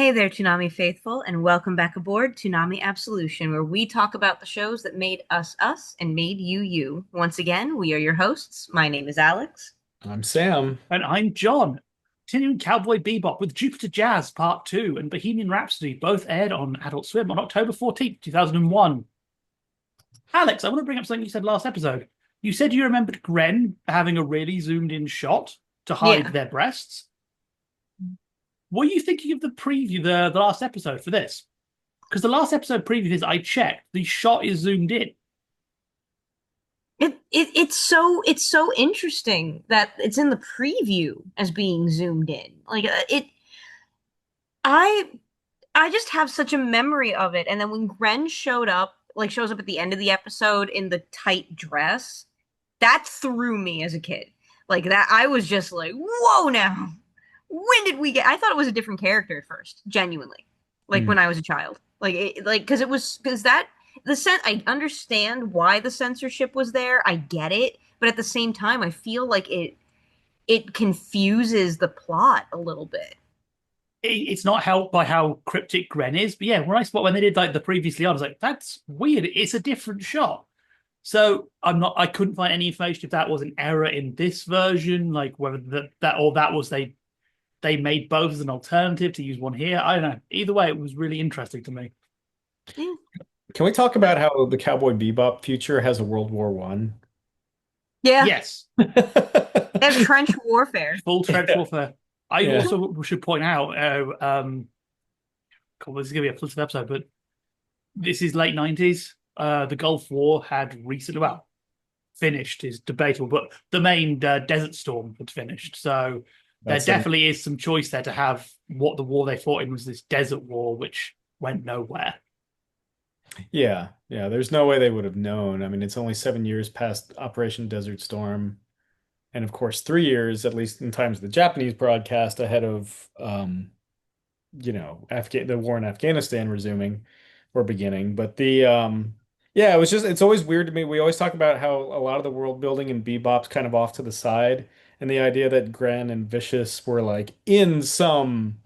Hey there, Toonami faithful, and welcome back aboard Toonami Absolution, where we talk about the shows that made us us and made you you. Once again, we are your hosts. My name is Alex. I'm Sam. And I'm John. Continuing Cowboy Bebop with Jupiter Jazz Part 2 and Bohemian Rhapsody both aired on Adult Swim on October 14th, 2001. Alex, I want to bring up something you said last episode. You said you remembered Gren having a really zoomed in shot to hide Yeah, their breasts. What are you thinking of the preview, the last episode for this? Because the last episode preview is, I checked, the shot is zoomed in. it's so interesting that it's in the preview as being zoomed in. I I just have such a memory of it. And then when Gren shows up at the end of the episode in the tight dress, that threw me as a kid. Like that, I was just like, whoa now. When did we get? I thought it was a different character at first, genuinely. Like Mm. when I was a child. Because that I understand why the censorship was there. I get it, but at the same time, I feel like it confuses the plot a little bit. It's not helped by how cryptic Gren is, but yeah, when they did like the previously on, I was like, that's weird. It's a different shot. So I couldn't find any information if that was an error in this version, like whether that was they made both as an alternative to use one here. I don't know. Either way, it was really interesting to me. Yeah. Can we talk about how the Cowboy Bebop future has a World War One? Yeah, Yes, they have trench warfare. full trench Yeah. warfare. I Yeah. also should point out, cool, this is gonna be a flipped episode, but this is late 90s. The Gulf War had recently, well, finished is debatable, but the main Desert Storm had finished. So there That's a, definitely is some choice there to have what the war they fought in was this desert war, which went nowhere. yeah. Yeah. There's no way they would have known. I mean, it's only 7 years past Operation Desert Storm. And of course, 3 years, at least in times of the Japanese broadcast, ahead of the war in Afghanistan resuming or beginning. But yeah, it's always weird to me. We always talk about how a lot of the world building in Bebop's kind of off to the side, and the idea that Gren and Vicious were like in some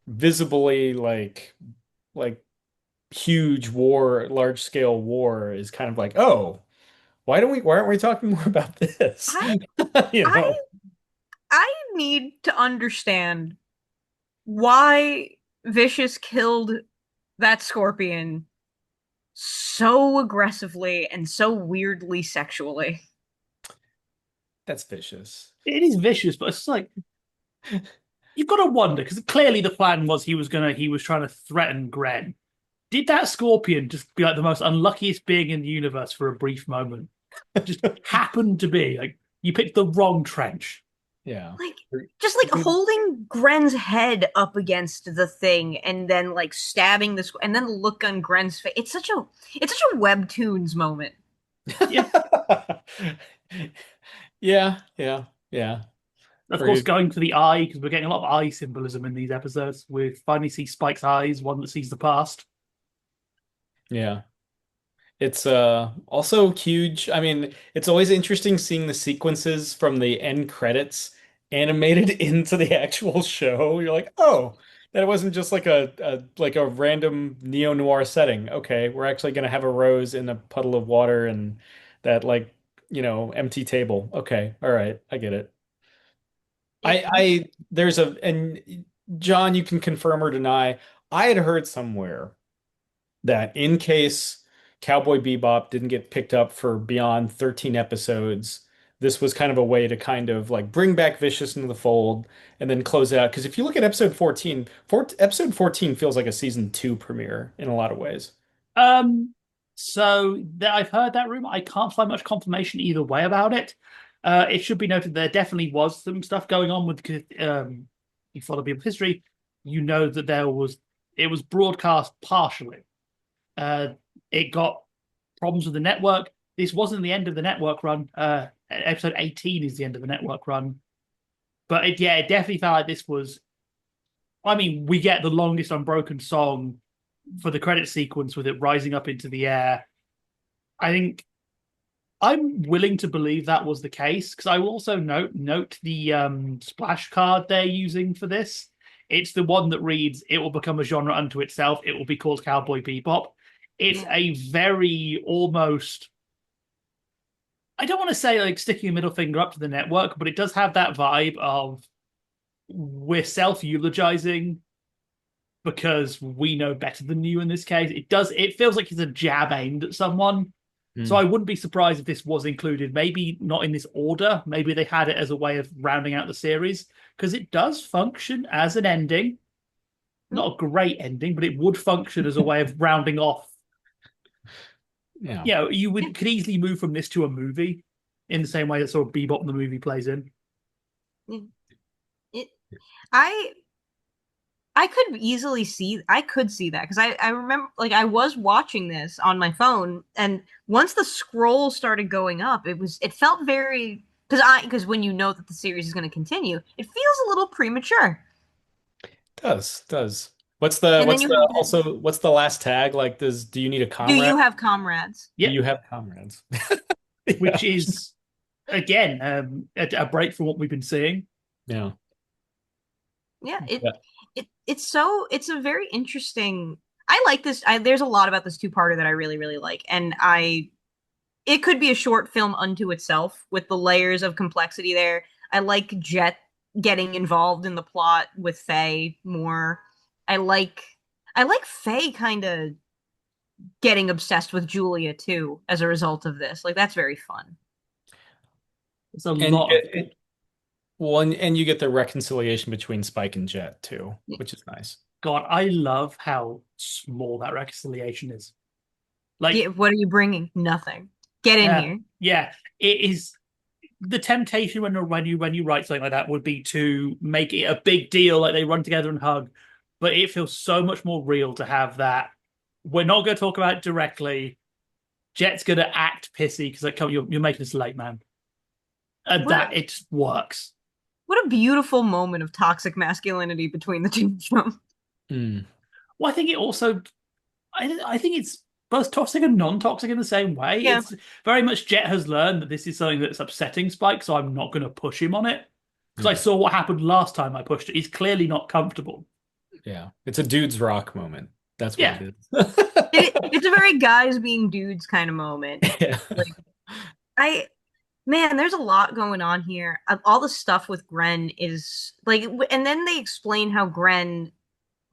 visibly like huge war, large scale war is kind of like, oh, why aren't we talking more about this? I You I know? I need to understand why Vicious killed that scorpion so aggressively and so weirdly sexually. That's vicious. It is vicious, but it's like you've got to wonder because clearly the plan was he was trying to threaten Gren. Did that scorpion just be like the most unluckiest being in the universe for a brief moment? Just happened to be like you picked the wrong trench. Yeah. Like just like holding Gren's head up against the thing and then like stabbing this and then the look on Gren's face. It's such a webtoons moment. Yeah, Yeah, yeah, yeah. of Where course, you going for the eye because we're getting a lot of eye symbolism in these episodes. We finally see Spike's eyes, one that sees the past. Yeah. It's also huge. I mean, it's always interesting seeing the sequences from the end credits animated into the actual show. You're like, "Oh, that wasn't just like a random neo-noir setting. Okay, we're actually gonna have a rose in a puddle of water and that empty table. Okay, all right, I get it." It There's and John, you can confirm or deny. I had heard somewhere that in case Cowboy Bebop didn't get picked up for beyond 13 episodes, this was kind of a way to kind of like bring back Vicious into the fold and then close it out. Because if you look at episode 14, episode 14 feels like a season two premiere in a lot of ways. Um, I've heard that rumor. I can't find much confirmation either way about it. It should be noted there definitely was some stuff going on with you follow people's history, you know that it was broadcast partially. Uh, it got problems with the network. This wasn't the end of the network run. Episode 18 is the end of the network run. But it definitely felt like this was. I mean, we get the longest unbroken song for the credit sequence with it rising up into the air. I think I'm willing to believe that was the case because I will also note the splash card they're using for this It's the one that reads, "It will become a genre unto itself. It will be called Cowboy Bebop." It's Yeah. a very almost, I don't want to say like sticking a middle finger up to the network, but it does have that vibe of we're self-eulogizing because we know better than you in this case. It feels like it's a jab aimed at someone. So Hmm. I wouldn't be surprised if this was included, maybe not in this order. Maybe they had it as a way of rounding out the series because it does function as an ending. Not a great ending, but it would function as a way of rounding off. Yeah. You know, you Yeah. could easily move from this to a movie in the same way that sort of Bebop the movie plays in. Yeah. It, I I could see that because I remember like I was watching this on my phone and once the scroll started going up it felt very because when you know that the series is going to continue it feels a little premature Does. and then you have that What's the last tag? Like, do you need a do comrade? you have comrades Do Yep, you have comrades? which Yeah. is again a break from what we've been seeing. Yeah. yeah Yeah. it's a very interesting I like this there's a lot about this two-parter that I really like and I it could be a short film unto itself with the layers of complexity there. I like Jet getting involved in the plot with Faye more. I like I like Faye kind of getting obsessed with Julia too as a result of this. Like that's very fun. There's a And lot of good. and you get the reconciliation between Spike and Jet too, which is nice. God, I love how small that reconciliation is. Yeah, Like, what are you bringing? Nothing. Get in here. yeah, it is the temptation when you write something like that would be to make it a big deal, like they run together and hug. But it feels so much more real to have that. We're not going to talk about it directly. Jet's going to act pissy because like, come, you're making us late, man, and What a, that it works. what a beautiful moment of toxic masculinity between the two of them. Mm. Well, I think it also, I think it's both toxic and non-toxic in the same way. Yeah. It's very much Jet has learned that this is something that's upsetting Spike, so I'm not going to push him on it because I Yeah. saw what happened last time I pushed it. He's clearly not comfortable. Yeah. It's a dude's rock moment. That's what Yeah, it is. It's a very guys being dudes kind of moment. Yeah. Like I man, there's a lot going on here. All the stuff with Gren is like, and then they explain how Gren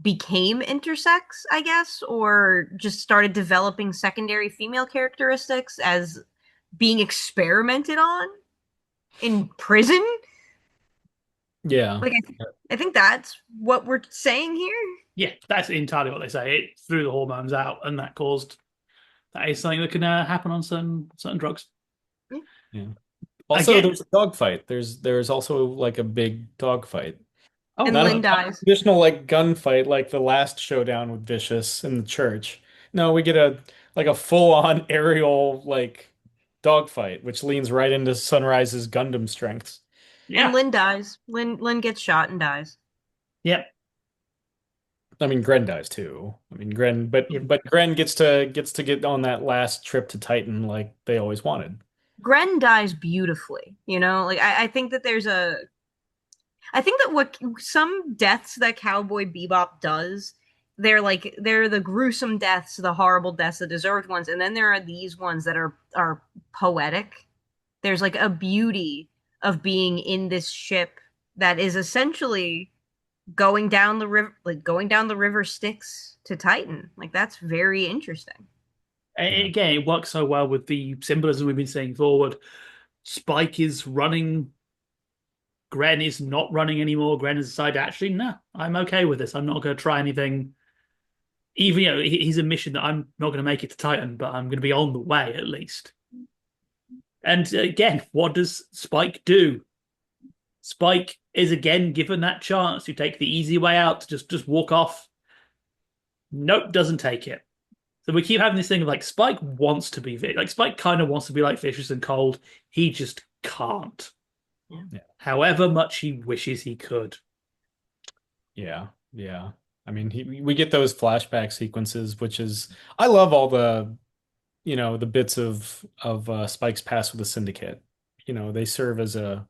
became intersex, I guess, or just started developing secondary female characteristics as being experimented on in prison. Yeah. Like, I think that's what we're saying here. yeah, that's entirely what they say. It threw the hormones out, and that is something that can happen on certain drugs. Yeah. Also, Again, there's a dogfight. There's also like a big dogfight. oh, And Not Lynn a dies. traditional like gunfight like the last showdown with Vicious in the church. No, we get a full-on aerial like dogfight, which leans right into Sunrise's Gundam strengths. And yeah, Lynn dies. Lynn gets shot and dies. yep, I mean, Gren dies too. I mean, Gren, yeah. but Gren gets to get on that last trip to Titan like they always wanted. Gren dies beautifully, you know? Like I think that there's a I think that what some deaths that Cowboy Bebop does, they're the gruesome deaths, the horrible deaths, the deserved ones, and then there are these ones that are poetic. There's like a beauty of being in this ship that is essentially going down the river Styx to Titan. Like that's very interesting. Yeah. Again, it works so well with the symbolism we've been seeing forward. Spike is running. Gren is not running anymore. Gren has decided, actually, no, I'm okay with this. I'm not going to try anything. Even, he's a mission that I'm not going to make it to Titan, but I'm going to be on the way at least. And again, what does Spike do? Spike is again given that chance to take the easy way out, to just walk off. Nope, doesn't take it. So we keep having this thing of like Spike wants to be like Spike kind of wants to be like Vicious and Cold. He just can't. Yeah. Yeah. However much he wishes he could. Yeah. Yeah. I mean, we get those flashback sequences, which is I love all the bits of Spike's past with the Syndicate. They serve as a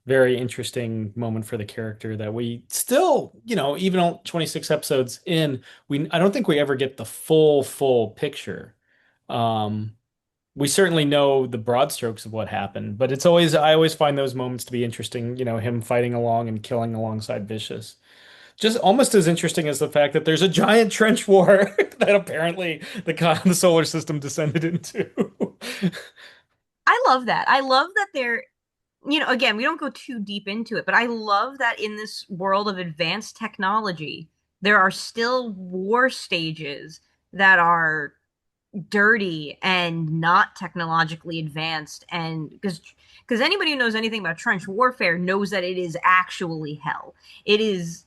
very interesting moment for the character that we still, even on 26 episodes in, I don't think we ever get the full picture. Um, we certainly know the broad strokes of what happened, but I always find those moments to be interesting, him fighting along and killing alongside Vicious. Just almost as interesting as the fact that there's a giant trench war that apparently the solar system descended into. I love that. I love that they're, again, we don't go too deep into it, but I love that in this world of advanced technology, there are still war stages that are dirty and not technologically advanced. And because anybody who knows anything about trench warfare knows that it is actually hell. It is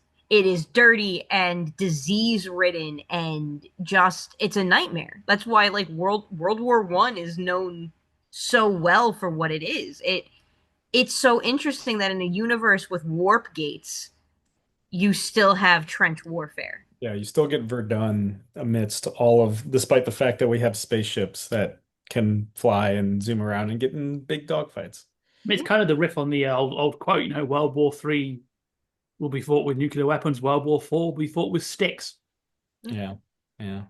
dirty and disease ridden and just it's a nightmare. That's why like World War One is known so well for what it is. It's so interesting that in a universe with warp gates, you still have trench warfare. Yeah, you still get Verdun despite the fact that we have spaceships that can fly and zoom around and get in big dogfights. I mean, it's kind of the riff on the old quote, World War Three will be fought with nuclear weapons, World War Four will be fought with sticks. Yeah, yeah.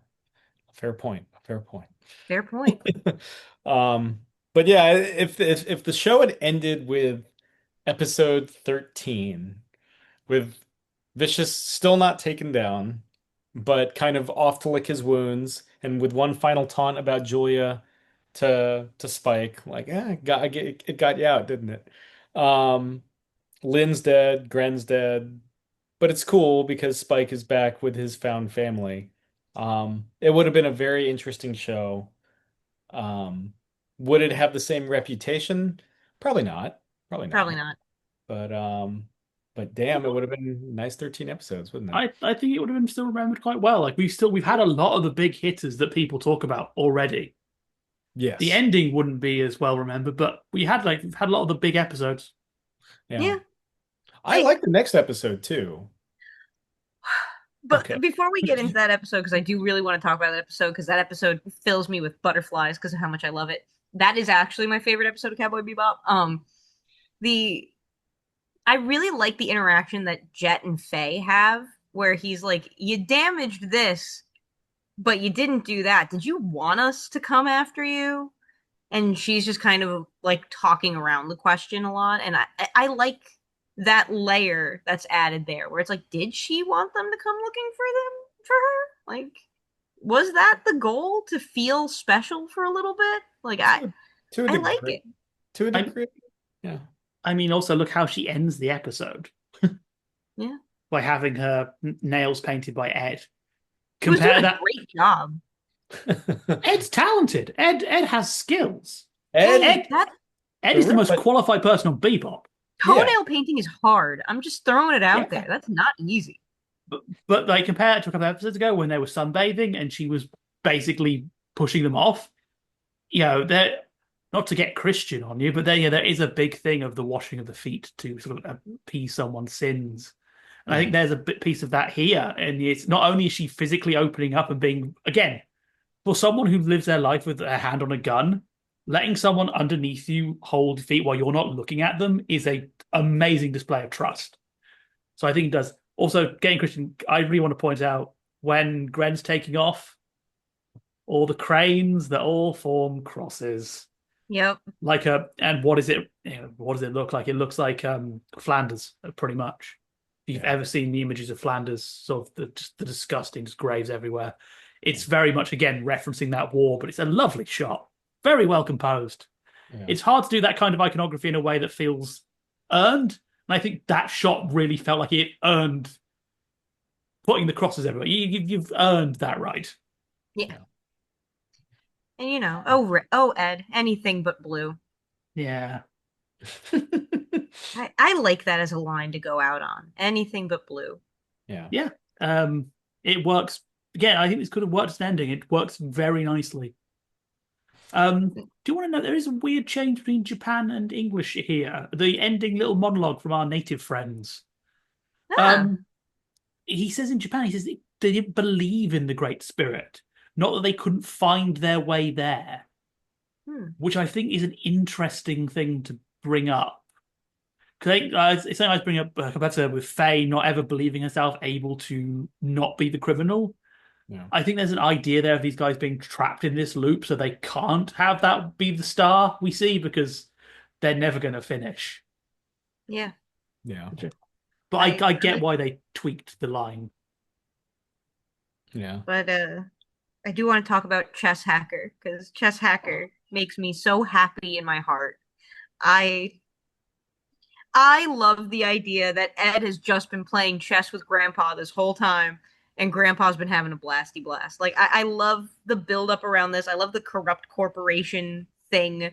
Fair point. Fair point. Fair point. But yeah, if the show had ended with episode 13, with Vicious still not taken down, but kind of off to lick his wounds, and with one final taunt about Julia to Spike, like, it got you out, didn't it? Um, Lynn's dead, Gren's dead, but it's cool because Spike is back with his found family. It would have been a very interesting show. Um, would it have the same reputation? Probably not. Probably Probably not. not. But but damn, it would have been nice 13 episodes, wouldn't it? I think it would have been still remembered quite well. Like we've had a lot of the big hitters that people talk about already. The Yes. ending wouldn't be as well remembered, but we've had a lot of the big episodes. Yeah. Yeah. I like the next episode too. But Okay. before we get into that episode, because I do really want to talk about that episode, because that episode fills me with butterflies because of how much I love it. That is actually my favorite episode of Cowboy Bebop. The I really like the interaction that Jet and Faye have, where he's like, "You damaged this, but you didn't do that. Did you want us to come after you?" And she's just kind of like talking around the question a lot, and I like that layer that's added there, where it's like, did she want them to come looking for her? Like, was that the goal to feel special for a little bit? Like, To a I like degree. it. To a I degree. Yeah. I mean, also look how she ends the episode Yeah, by having her nails painted by Ed. who's doing Compare a that. great job. Ed's talented. Ed has skills. Ed, Hey, Ed that Ed is the most but qualified person on Bebop. yeah. toenail painting is hard. I'm just throwing it out Yeah. there. That's not easy. But like compare it to a couple of episodes ago when they were sunbathing and she was basically pushing them off. They're not to get Christian on you, but there is a big thing of the washing of the feet to sort of appease someone's sins. And I think there's a bit piece of that here. And it's not only is she physically opening up and being, again, for someone who lives their life with a hand on a gun, letting someone underneath you hold feet while you're not looking at them is a amazing display of trust. So I think it does. Also, getting Christian, I really want to point out when Gren's taking off, all the cranes that all form crosses. Yep. And what is it? What does it look like? It looks like Flanders, pretty much. If you've ever seen the images of Flanders, sort of the disgusting just graves everywhere. It's very much again referencing that war, but it's a lovely shot, very well composed. Yeah. It's hard to do that kind of iconography in a way that feels earned, and I think that shot really felt like it earned putting the crosses everywhere. You've earned that right. Yeah. And oh Ed, anything but blue. Yeah. I like that as a line to go out on. Anything but blue. Yeah. Yeah. It works. Again, I think this could have worked as an ending. It works very nicely. Do you want to know there is a weird change between Japan and English here? The ending little monologue from our native friends. Ah, He says in Japan, he says they didn't believe in the Great Spirit, not that they couldn't find their way there, which I think is an interesting thing to bring up. Because it's something I was bringing up compared to with Faye not ever believing herself able to not be the criminal. Yeah. I think there's an idea there of these guys being trapped in this loop, so they can't have that be the star we see because they're never going to finish. Yeah. Yeah. But I I get really, why they tweaked the line. Yeah. but I do want to talk about Chess Hacker because Chess Hacker makes me so happy in my heart. I I love the idea that Ed has just been playing chess with Grandpa this whole time, and Grandpa's been having a blasty blast. Like I love the build up around this. I love the corrupt corporation thing,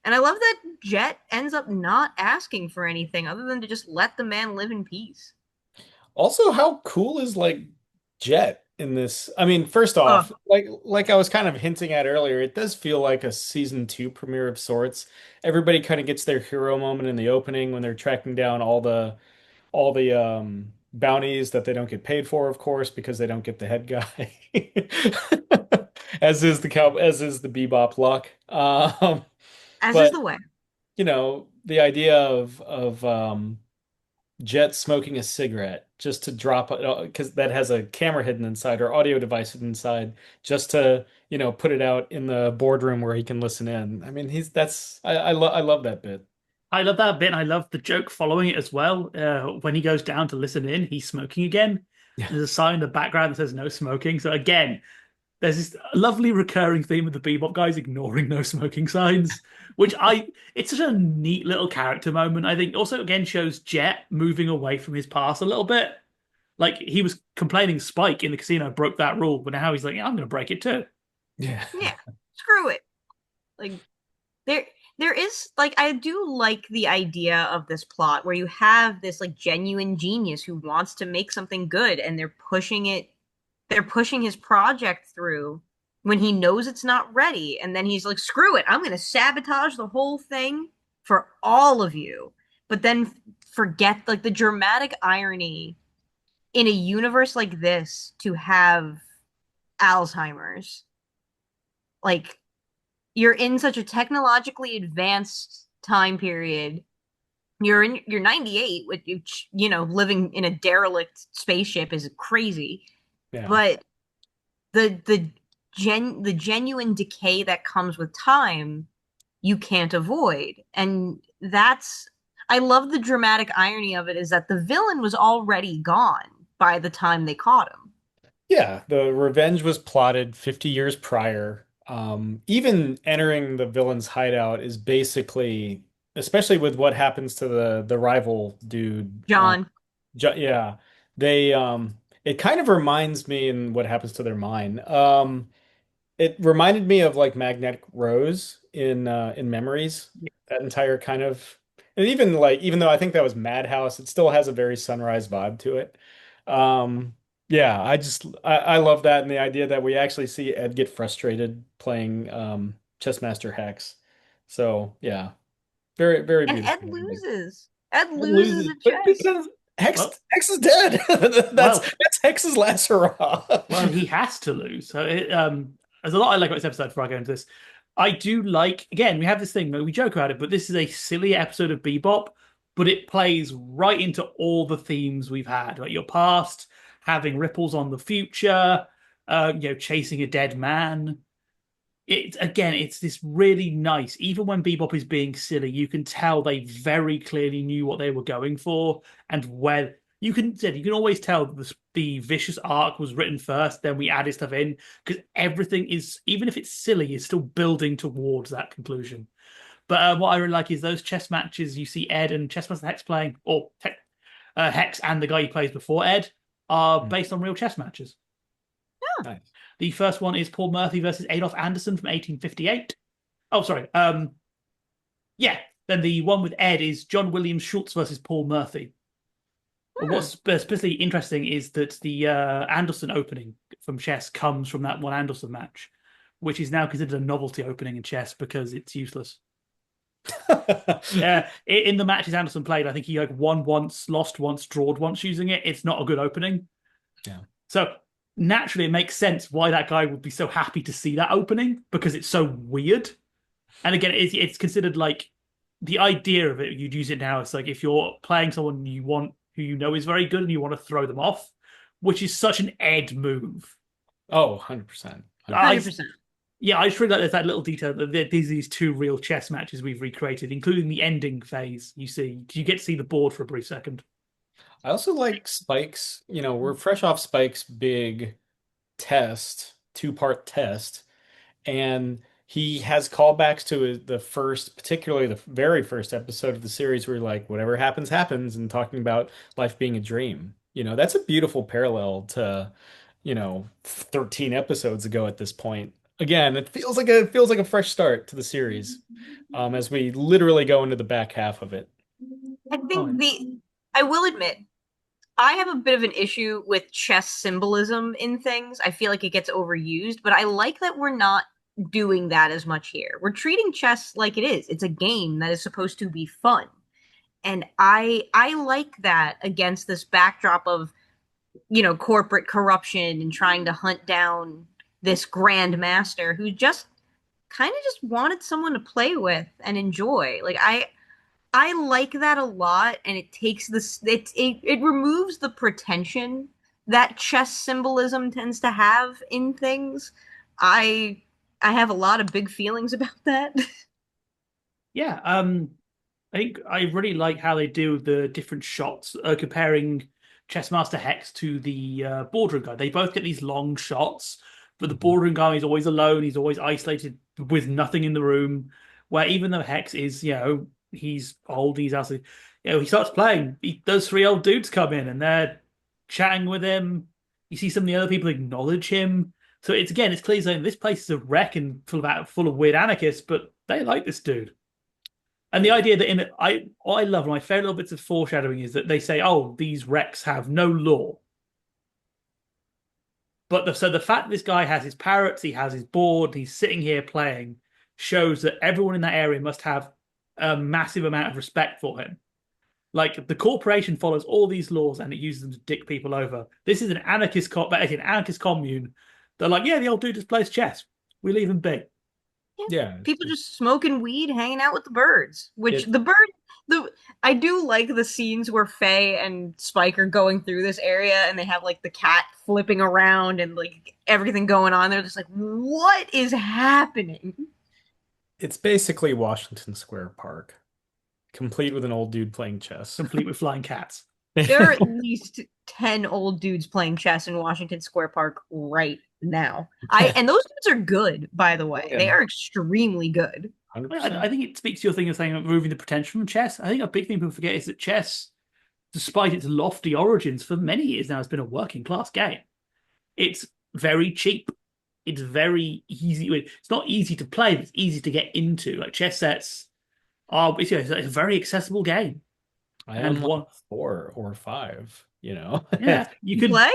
and I love that Jet ends up not asking for anything other than to just let the man live in peace. Also, how cool is like Jet in this? I mean, first Oh, off, like I was kind of hinting at earlier, it does feel like a season two premiere of sorts. Everybody kind of gets their hero moment in the opening when they're tracking down all the bounties that they don't get paid for, of course, because they don't get the head guy. As is the Bebop luck. as is But the way. the idea of Jet smoking a cigarette just to drop because that has a camera hidden inside or audio device hidden inside just to put it out in the boardroom where he can listen in. I mean, he's that's I love that bit. I love that bit. And I love the joke following it as well. When he goes down to listen in, he's smoking again. Yeah. There's a sign in the background that says no smoking. So again, there's this lovely recurring theme of the Bebop guys ignoring no smoking signs, which it's such a neat little character moment. I think also again shows Jet moving away from his past a little bit. Like he was complaining Spike in the casino broke that rule, but now he's like, yeah, I'm going to break it too. Yeah. Yeah, screw it. Like there there is like I do like the idea of this plot where you have this like genuine genius who wants to make something good and they're pushing his project through when he knows it's not ready and then he's like screw it, I'm going to sabotage the whole thing for all of you. But then forget like the dramatic irony in a universe like this to have Alzheimer's. Like you're in such a technologically advanced time period. You're 98 with living in a derelict spaceship is crazy. Yeah. But the genuine decay that comes with time you can't avoid. And that's I love the dramatic irony of it is that the villain was already gone by the time they caught him. Yeah, the revenge was plotted 50 years prior. Even entering the villain's hideout is basically, especially with what happens to the rival dude. John. Yeah, they it kind of reminds me in what happens to their mine. It reminded me of like Magnetic Rose in Memories. That entire kind of, and even like even though I think that was Madhouse, it still has a very Sunrise vibe to it. Um, yeah, I love that and the idea that we actually see Ed get frustrated playing Chessmaster Hex. So yeah, very very And Ed beautiful. loses. Ed Ed loses loses, at but chess. because Hex Well, Hex is dead. That's well, that's Hex's last hurrah. well, he has to lose. So there's a lot I like about this episode before I go into this. I do like, again, we have this thing, we joke about it, but this is a silly episode of Bebop, but it plays right into all the themes we've had, like your past, having ripples on the future, chasing a dead man. It's this really nice, even when Bebop is being silly, you can tell they very clearly knew what they were going for and where you can always tell the vicious arc was written first, then we added stuff in because everything is, even if it's silly, is still building towards that conclusion. But what I really like is those chess matches you see Ed and Chessmaster Hex playing, or Hex and the guy he plays before Ed, are based on real chess matches. Nice. The first one is Paul Murphy versus Adolf Anderson from 1858. Oh, sorry. Yeah. Then the one with Ed is John William Schultz versus Paul Murphy. But Hmm. what's especially interesting is that the Anderson opening from chess comes from that one Anderson match, which is now considered a novelty opening in chess because it's useless. In the matches Anderson played, I think he like won once, lost once, drawed once using it. It's not a good opening. Yeah. So naturally, it makes sense why that guy would be so happy to see that opening because it's so weird. And again, it's considered like the idea of it, you'd use it now. It's like if you're playing someone you want who you know is very good and you want to throw them off, which is such an Ed move. Oh, 100%. I 100%. Yeah, I just really like there's that little detail that these two real chess matches we've recreated, including the ending phase. You get to see the board for a brief second. I also like Spike's, we're fresh off Spike's big test, two-part test, and he has callbacks to the first, particularly the very first episode of the series where like whatever happens, happens, and talking about life being a dream. That's a beautiful parallel to, 13 episodes ago at this point. Again, it feels like a fresh start to the series, as we literally go into the back half of it. I Oh, think I will admit, I have a bit of an issue with chess symbolism in things. I feel like it gets overused, but I like that we're not doing that as much here. We're treating chess like it is. It's a game that is supposed to be fun. And I like that against this backdrop of, corporate corruption and trying to hunt down this grand master who just kind of just wanted someone to play with and enjoy. Like I like that a lot, and it takes this it removes the pretension that chess symbolism tends to have in things. I I have a lot of big feelings about that. yeah. I think I really like how they do the different shots, comparing Chessmaster Hex to the boardroom guy. They both get these long shots, but the boardroom guy is always alone. He's always isolated with nothing in the room. Where even though Hex is, he's old, he's actually, he starts playing. Those three old dudes come in and they're chatting with him. You see some of the other people acknowledge him. So it's clear saying this place is a wreck and full of weird anarchists, but they like this dude. And the idea that in it, what I love, my favorite little bits of foreshadowing is that they say, "Oh, these wrecks have no law." But so the fact that this guy has his parrots, he has his board, he's sitting here playing, shows that everyone in that area must have a massive amount of respect for him. Like the corporation follows all these laws and it uses them to dick people over. This is an anarchist commune. They're like, yeah, the old dude just plays chess. We leave him be. Yeah. Yeah. People just smoking weed, hanging out with the birds. Which It the bird the I do like the scenes where Faye and Spike are going through this area and they have like the cat flipping around and like everything going on. They're just like, what is happening? it's basically Washington Square Park, complete with an old dude playing chess. Complete with flying cats. There are at least 10 old dudes playing chess in Washington Square Park right now. And those dudes are good, by the way. Yeah. They are extremely good. I 100%. think it speaks to your thing of saying removing the potential from chess. I think a big thing people forget is that chess, despite its lofty origins, for many years now has been a working class game. It's very cheap. It's very easy. It's not easy to play, but it's easy to get into. Like chess sets it's a very accessible game. I And own like one, 4 or 5. yeah, you You could. play?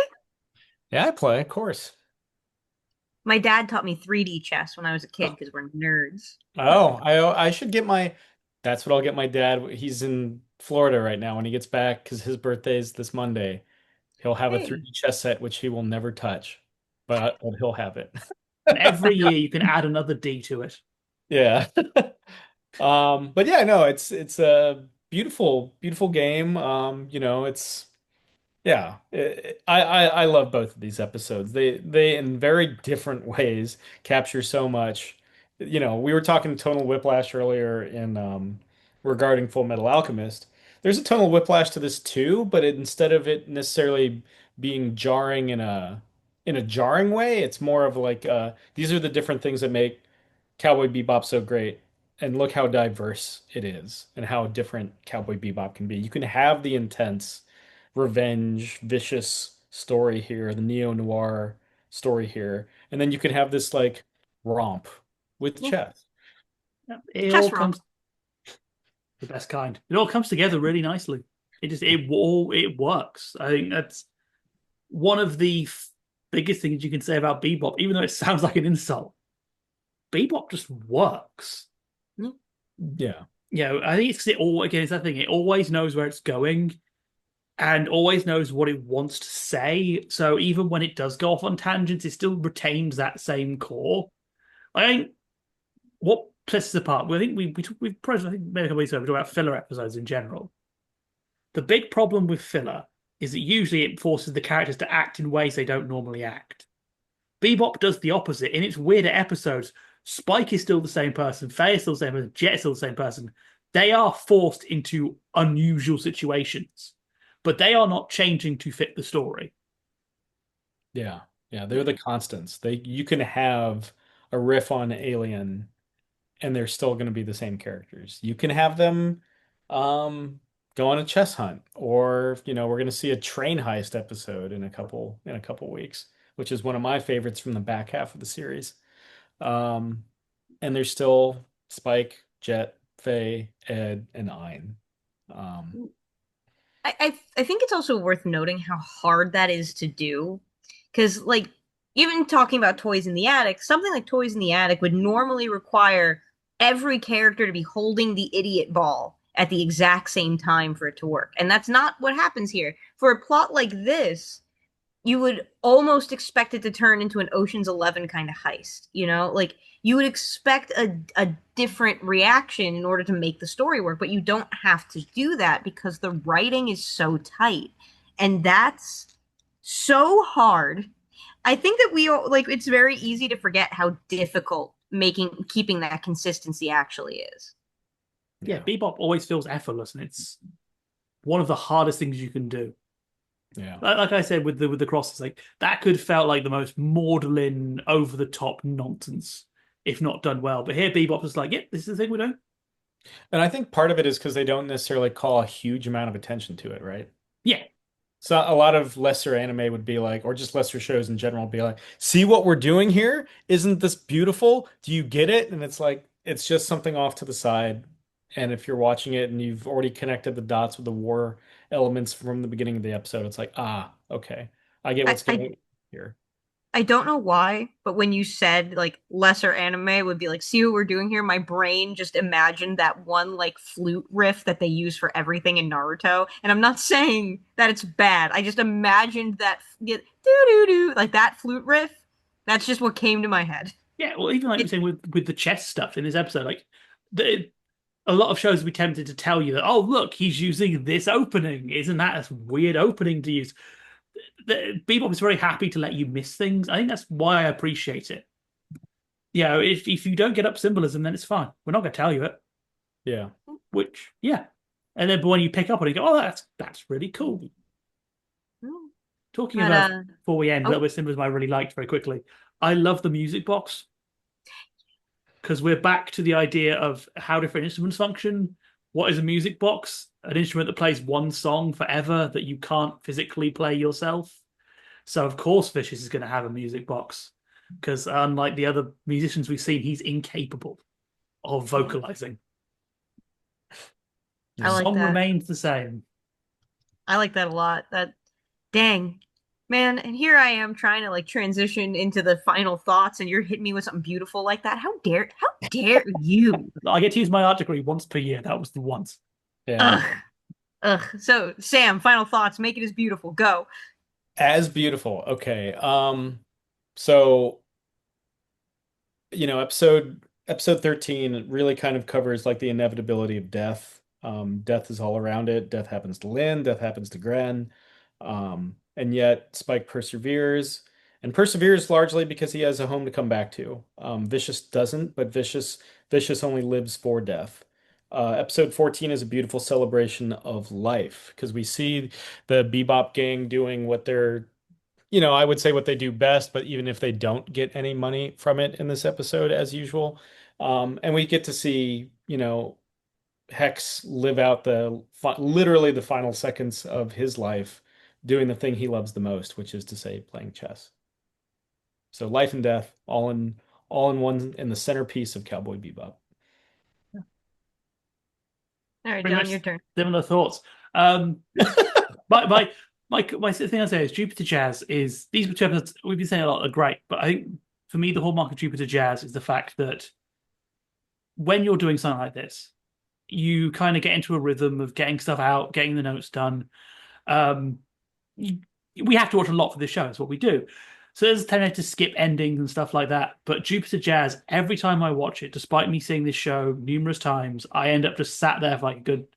Yeah, I play, of course. My dad taught me 3D chess when I was a kid because we're nerds. Oh, I should get my. That's what I'll get my dad. He's in Florida right now. When he gets back, because his birthday is this Monday, he'll have a Hey. 3D chess set which he will never touch, but he'll have it. And every year you can add another D to it. Yeah. But yeah, no, it's a beautiful, beautiful game. It's yeah, I love both of these episodes. They in very different ways capture so much. We were talking tonal whiplash earlier in regarding Full Metal Alchemist. There's a tonal whiplash to this too, but instead of it necessarily being jarring in a jarring way, it's more of like these are the different things that make Cowboy Bebop so great. And look how diverse it is and how different Cowboy Bebop can be. You can have the intense revenge, vicious story here, the neo-noir story here, and then you can have this like romp with Yeah. chess. It all Chess romp. comes the best kind. It all comes together really nicely. It works. I think that's one of the biggest things you can say about Bebop, even though it sounds like an insult. Bebop just works. Yeah. I think it's 'cause it's that thing. It always knows where it's going and always knows what it wants to say. So even when it does go off on tangents, it still retains that same core. I think what splits us apart. I think we've probably, I think maybe a couple weeks ago we talked about filler episodes in general. The big problem with filler is that usually it forces the characters to act in ways they don't normally act. Bebop does the opposite. In its weirder episodes, Spike is still the same person, Faye is still the same person, Jet is still the same person. They are forced into unusual situations, but they are not changing to fit the story. Yeah. Yeah, they're the constants. You can have a riff on Alien and they're still going to be the same characters. You can have them go on a chess hunt, or we're going to see a train heist episode in a couple weeks, which is one of my favorites from the back half of the series. Um, and there's still Spike, Jet, Faye, Ed, and Ein. Um, I think it's also worth noting how hard that is to do. Because, like, even talking about Toys in the Attic, something like Toys in the Attic would normally require every character to be holding the idiot ball at the exact same time for it to work. And that's not what happens here. For a plot like this, you would almost expect it to turn into an Ocean's 11 kind of heist, you know? Like, you would expect a different reaction in order to make the story work, but you don't have to do that because the writing is so tight. And that's so hard. I think that we all, like, it's very easy to forget how difficult keeping that consistency actually is. Yeah, Bebop always feels effortless, and it's one of the hardest things you can do. yeah. Like I said with the crosses, like that could felt like the most maudlin, over the top nonsense, if not done well. But here, Bebop is like, yep, this is the thing we're doing. And I think part of it is because they don't necessarily call a huge amount of attention to it, right? Yeah, So a lot of lesser anime would be like, or just lesser shows in general, would be like, see what we're doing here? Isn't this beautiful? Do you get it? And it's like, it's just something off to the side. And if you're watching it and you've already connected the dots with the war elements from the beginning of the episode, it's like, ah, okay. I get I, what's I going on here. I don't know why, but when you said like lesser anime would be like, see what we're doing here, my brain just imagined that one like flute riff that they use for everything in Naruto. And I'm not saying that it's bad. I just imagined that get doo doo doo like that flute riff. That's just what came to my head. yeah. Well, even like we're It, saying with the chess stuff in this episode, like the, a lot of shows would be tempted to tell you that, oh, look, he's using this opening. Isn't that a weird opening to use? Bebop is very happy to let you miss things. I think that's why I appreciate it. Yeah, if you don't get up symbolism, then it's fine. We're not going to tell you it. Yeah. Which, yeah. And then but when you pick up on it, you go, oh, that's really cool. Talking but about before we end, a little oh, bit symbolism I really liked very quickly. I love the music box because we're back to the idea of how different instruments function. What is a music box? An instrument that plays one song forever that you can't physically play yourself. So of course Vicious is going to have a music box because unlike the other musicians we've seen, he's incapable of vocalizing. I Yeah. like Song that. remains the same. I like that a lot. That dang. Man, and here I am trying to like transition into the final thoughts and you're hitting me with something beautiful like that. How dare you? I get to use my art degree once per year. That was the once. Yeah. Ugh. Ugh. So, Sam, final thoughts. Make it as beautiful. Go. As beautiful. Okay. So, episode 13 really kind of covers like the inevitability of death. Death is all around it. Death happens to Lynn, death happens to Gren. And yet Spike perseveres largely because he has a home to come back to. Vicious doesn't, but Vicious only lives for death. Episode 14 is a beautiful celebration of life because we see the Bebop gang doing what they're I would say what they do best, but even if they don't get any money from it in this episode, as usual. And we get to see, Hex live out literally the final seconds of his life doing the thing he loves the most, which is to say playing chess. So life and death all in one in the centerpiece of Cowboy Bebop. All right, Pretty John, much your turn. similar thoughts. Um, my my my thing I say is Jupiter Jazz is these two episodes we've been saying a lot are great, but I think for me the hallmark of Jupiter Jazz is the fact that when you're doing something like this, you kind of get into a rhythm of getting stuff out, getting the notes done. Um, you, we have to watch a lot for this show. That's what we do. So there's a tendency to skip endings and stuff like that. But Jupiter Jazz, every time I watch it, despite me seeing this show numerous times, I end up just sat there for like a good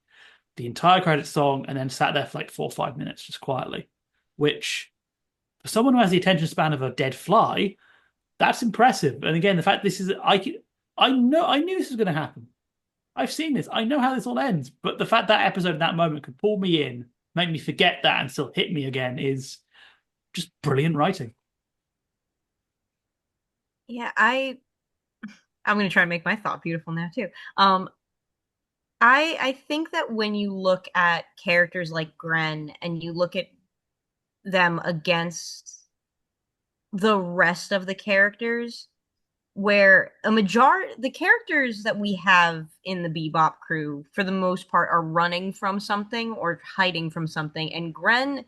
the entire credit song and then sat there for like 4 or 5 minutes just quietly. Which for someone who has the attention span of a dead fly, that's impressive. And again, the fact this is I knew this was going to happen. I've seen this. I know how this all ends. But the fact that episode in that moment could pull me in, make me forget that, and still hit me again is just brilliant writing. Yeah, I'm gonna try and make my thought beautiful now too. I think that when you look at characters like Gren and you look at them against the rest of the characters, where the characters that we have in the Bebop crew, for the most part, are running from something or hiding from something, and Gren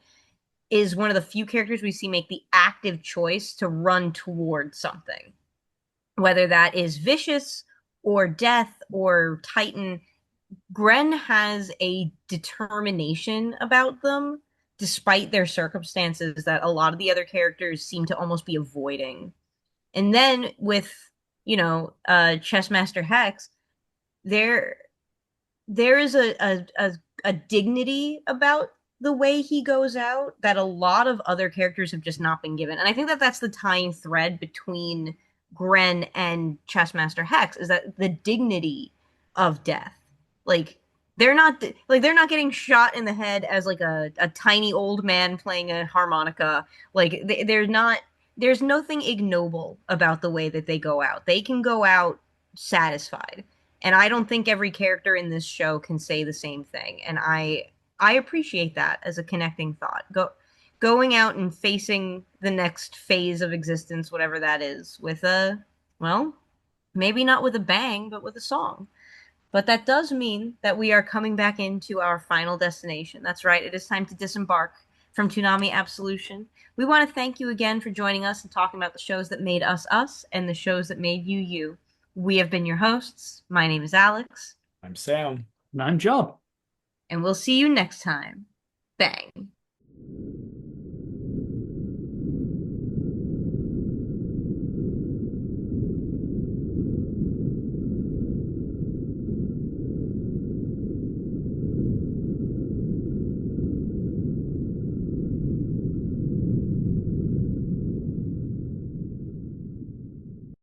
is one of the few characters we see make the active choice to run towards something, whether that is Vicious or Death or Titan. Gren has a determination about them, despite their circumstances, that a lot of the other characters seem to almost be avoiding. And then with, Chessmaster Hex, there there is a dignity about the way he goes out that a lot of other characters have just not been given. And I think that that's the tying thread between Gren and Chessmaster Hex, is that the dignity of death. Like they're not getting shot in the head as like a tiny old man playing a harmonica. Like they're not, there's nothing ignoble about the way that they go out. They can go out satisfied. And I don't think every character in this show can say the same thing. And I appreciate that as a connecting thought. Going out and facing the next phase of existence, whatever that is, with well, maybe not with a bang, but with a song. But that does mean that we are coming back into our final destination. That's right, it is time to disembark from Toonami Absolution. We want to thank you again for joining us and talking about the shows that made us us and the shows that made you you. We have been your hosts. My name is Alyx, I'm Sam. And I'm John. and we'll see you next time. Bang.